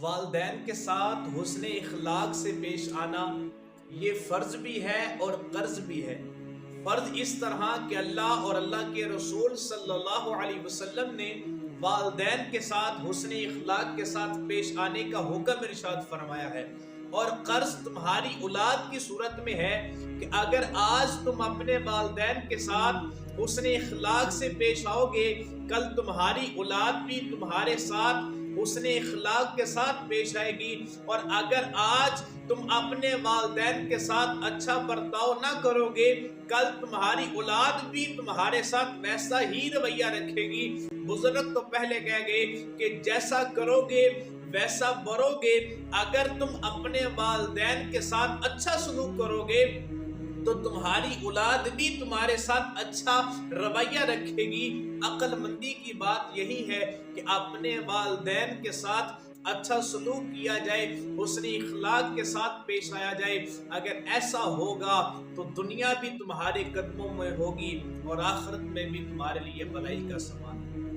والدین کے ساتھ حسن اخلاق سے پیش آنا یہ فرض بھی ہے اور قرض بھی ہے۔ فرض اس طرح کہ اللہ اور اللہ کے رسول صلی اللہ علیہ وسلم نے والدین کے ساتھ حسن اخلاق کے ساتھ پیش آنے کا حکم ارشاد فرمایا ہے، اور قرض تمہاری اولاد کی صورت میں ہے کہ اگر آج تم اپنے والدین کے ساتھ حسن اخلاق سے پیش آؤ گے، کل تمہاری اولاد بھی تمہارے ساتھ حسن اخلاق کے ساتھ پیش آئے گی۔ اور اگر آج تم اپنے والدین کے ساتھ اچھا برتاؤ نہ کرو گے، کل تمہاری اولاد بھی تمہارے ساتھ ویسا ہی رویہ رکھے گی۔ بزرگ تو پہلے کہہ گئے کہ جیسا کرو گے ویسا برو گے۔ اگر تم اپنے والدین کے ساتھ اچھا سلوک کرو گے تو تمہاری اولاد بھی تمہارے ساتھ اچھا رویہ رکھے گی۔ عقل مندی کی بات یہی ہے کہ اپنے والدین کے ساتھ اچھا سلوک کیا جائے، حسن اخلاق کے ساتھ پیش آیا جائے۔ اگر ایسا ہوگا تو دنیا بھی تمہارے قدموں میں ہوگی اور آخرت میں بھی تمہارے لیے بھلائی کا سامان۔